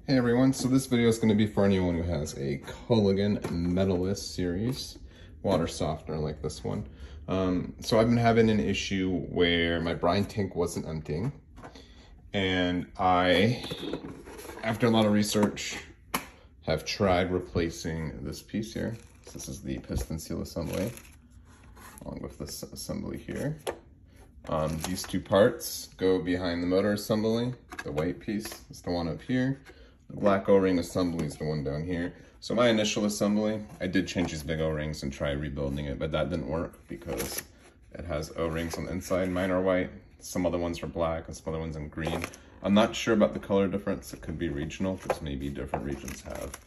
Hey everyone, so this video is going to be for anyone who has a Culligan Metalist series water softener like this one. So I've been having an issue where my brine tank wasn't emptying, and I, after a lot of research, have tried replacing this piece here. So this is the piston seal assembly, along with this assembly here. These two parts go behind the motor assembly. The white piece is the one up here. The black O-ring assembly is the one down here. So my initial assembly, I did change these big O-rings and try rebuilding it, but that didn't work because it has O-rings on the inside. Mine are white, some other ones are black, and some other ones in green. I'm not sure about the color difference. It could be regional, because maybe different regions have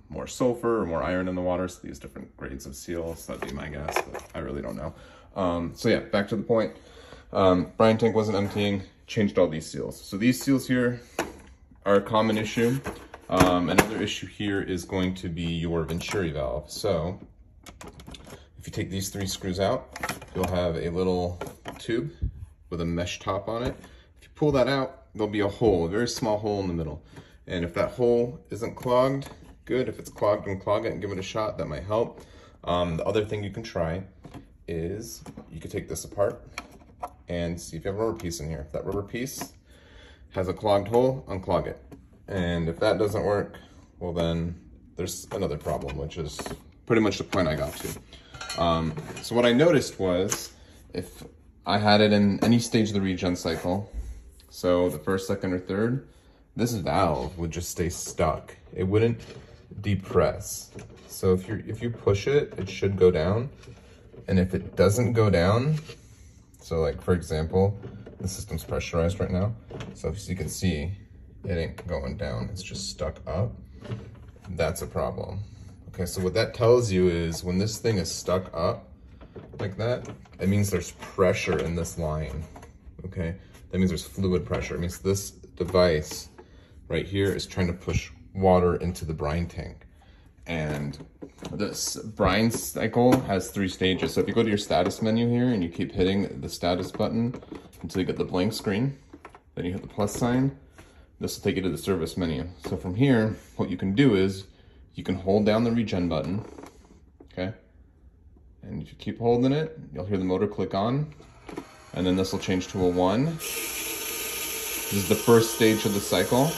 more sulfur or more iron in the water, so these different grades of seals. That'd be my guess, but I really don't know. So yeah, back to the point. Brine tank wasn't emptying, changed all these seals. So these seals here are a common issue. Another issue here is going to be your venturi valve. So if you take these 3 screws out, you'll have a little tube with a mesh top on it. If you pull that out, there'll be a hole, a very small hole in the middle. And if that hole isn't clogged, good. If it's clogged, unclog it and give it a shot. That might help. The other thing you can try is you could take this apart and see if you have a rubber piece in here. If that rubber piece has a clogged hole, unclog it. And if that doesn't work, well then there's another problem, which is pretty much the point I got to. So what I noticed was, if I had it in any stage of the regen cycle, so the first, second, or third, this valve would just stay stuck. It wouldn't depress. So if you push it, it should go down. And if it doesn't go down, so like for example, the system's pressurized right now. So as you can see, it ain't going down, it's just stuck up. That's a problem. Okay, so what that tells you is when this thing is stuck up like that, it means there's pressure in this line, okay? That means there's fluid pressure. It means this device right here is trying to push water into the brine tank. And this brine cycle has 3 stages. So if you go to your status menu here and you keep hitting the status button until you get the blank screen, then you hit the plus sign, this will take you to the service menu. So from here, what you can do is you can hold down the regen button, okay? And if you keep holding it, you'll hear the motor click on, and then this will change to a 1. This is the first stage of the cycle.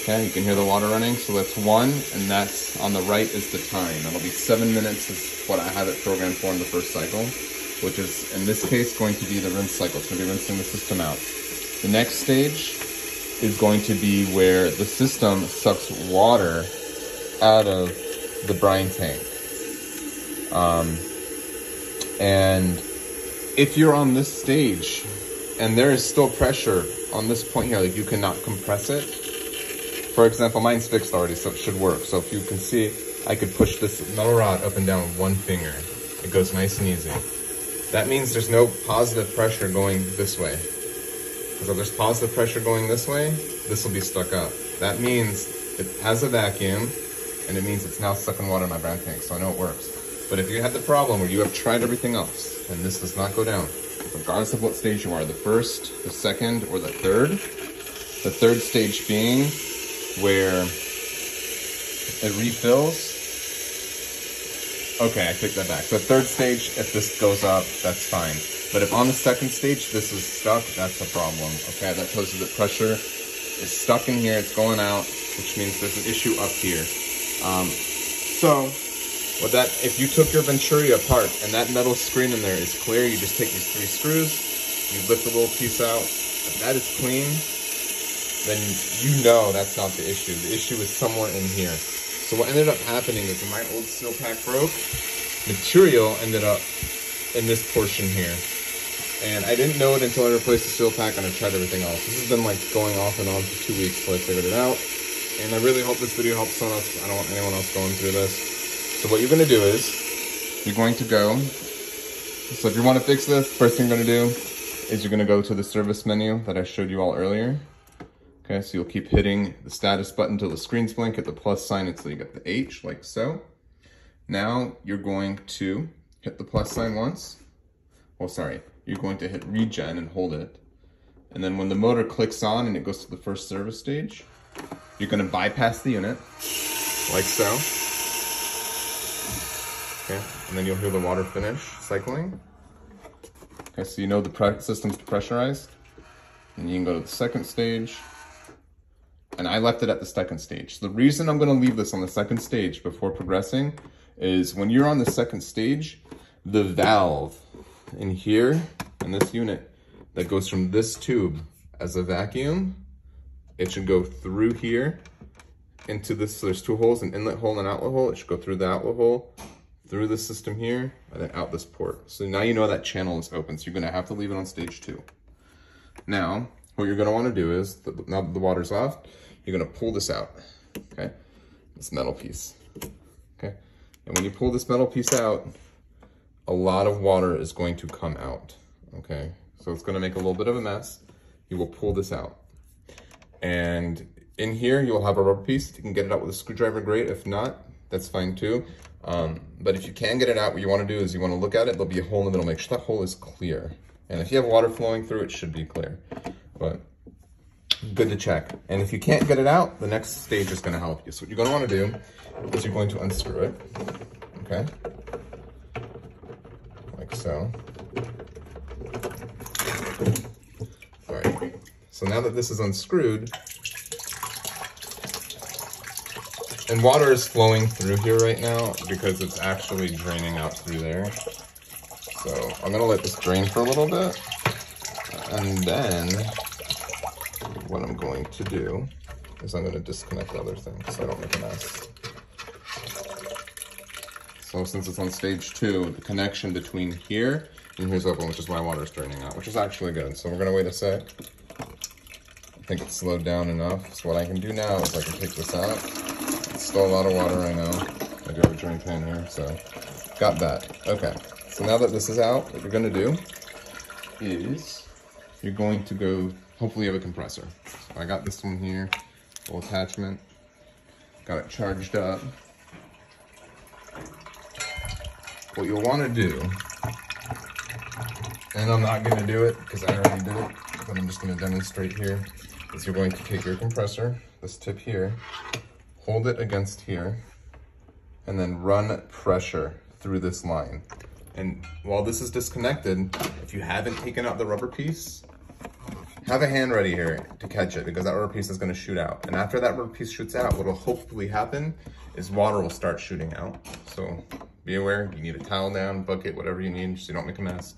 Okay, you can hear the water running, so that's 1, and that's on the right is the time. That'll be 7 minutes is what I have it programmed for in the first cycle, which is, in this case, going to be the rinse cycle. It's going to be rinsing the system out. The next stage is going to be where the system sucks water out of the brine tank. And if you're on this stage and there is still pressure on this point here, like you cannot compress it. For example, mine's fixed already, so it should work. So if you can see, I could push this metal rod up and down with 1 finger. It goes nice and easy. That means there's no positive pressure going this way. Because if there's positive pressure going this way, this will be stuck up. That means it has a vacuum, and it means it's now sucking water in my brine tank, so I know it works. But if you had the problem where you have tried everything else, and this does not go down, regardless of what stage you are, the first, the second, or the third stage being where it refills. Okay, I take that back. The third stage, if this goes up, that's fine. But if on the second stage, this is stuck, that's a problem. Okay, that tells you that pressure is stuck in here, it's going out, which means there's an issue up here. So, with that, if you took your venturi apart and that metal screen in there is clear, you just take these 3 screws, you lift the little piece out. If that is clean, then you know that's not the issue. The issue is somewhere in here. So what ended up happening is when my old seal pack broke, material ended up in this portion here. And I didn't know it until I replaced the seal pack and I tried everything else. This has been like going off and on for 2 weeks till I figured it out. And I really hope this video helps someone else. I don't want anyone else going through this. So what you're gonna do is, you're going to go, so if you wanna fix this, first thing you're gonna do is you're gonna go to the service menu that I showed you all earlier. Okay, so you'll keep hitting the status button until the screen's blank, hit the plus sign until you get the H, like so. Now you're going to hit the plus sign once. Well, sorry, you're going to hit regen and hold it. And then when the motor clicks on and it goes to the first service stage, you're gonna bypass the unit, like so. Okay, and then you'll hear the water finish cycling. Okay, so you know the system's pressurized. And you can go to the second stage. And I left it at the second stage. The reason I'm gonna leave this on the second stage before progressing is when you're on the second stage, the valve in here, in this unit, that goes from this tube as a vacuum, it should go through here into this. So there's two holes, an inlet hole and an outlet hole. It should go through the outlet hole, through the system here, and then out this port. So now you know that channel is open. So you're gonna have to leave it on stage 2. Now, what you're gonna wanna do is, now that the water's off, you're gonna pull this out, okay? This metal piece, okay? And when you pull this metal piece out, a lot of water is going to come out, okay? So it's gonna make a little bit of a mess. You will pull this out. And in here, you'll have a rubber piece. If you can get it out with a screwdriver, great. If not, that's fine too. But if you can get it out, what you wanna do is you wanna look at it, there'll be a hole in the middle. Make sure that hole is clear. And if you have water flowing through, it should be clear. But good to check. And if you can't get it out, the next stage is gonna help you. So what you're gonna wanna do is you're going to unscrew it, okay? Like so. All right, so now that this is unscrewed, and water is flowing through here right now because it's actually draining out through there. So I'm gonna let this drain for a little bit, and then what I'm going to do is I'm gonna disconnect the other thing so I don't make a mess. So since it's on stage 2, the connection between here and here's open, which is why water is draining out, which is actually good. So we're gonna wait a sec. I think it's slowed down enough. So what I can do now is I can take this out. It's still a lot of water, I know. I do have a drain pan here, so got that. Okay, so now that this is out, what you're gonna do is you're going to go, hopefully you have a compressor. So I got this one here, little attachment. Got it charged up. What you'll wanna do, and I'm not gonna do it because I already did it, but I'm just gonna demonstrate here, is you're going to take your compressor, this tip here, hold it against here, and then run pressure through this line. And while this is disconnected, if you haven't taken out the rubber piece, have a hand ready here to catch it because that rubber piece is gonna shoot out. And after that rubber piece shoots out, what will hopefully happen is water will start shooting out. So be aware, you need a towel down, bucket, whatever you need so you don't make a mess.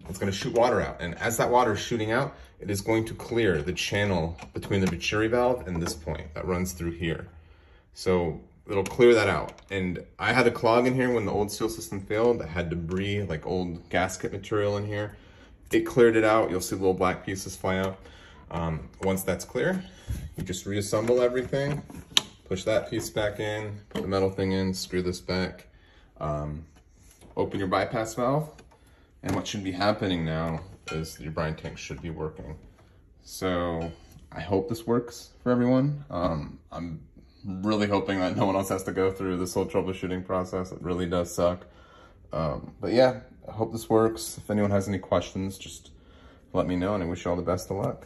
It's gonna shoot water out. And as that water is shooting out, it is going to clear the channel between the Venturi valve and this point that runs through here. So it'll clear that out. And I had a clog in here when the old seal system failed. I had debris, like old gasket material in here. It cleared it out. You'll see little black pieces fly out. Once that's clear, you just reassemble everything, push that piece back in, put the metal thing in, screw this back, open your bypass valve, and what should be happening now is your brine tank should be working. So I hope this works for everyone. I'm really hoping that no one else has to go through this whole troubleshooting process. It really does suck. But yeah, I hope this works. If anyone has any questions, just let me know, and I wish you all the best of luck.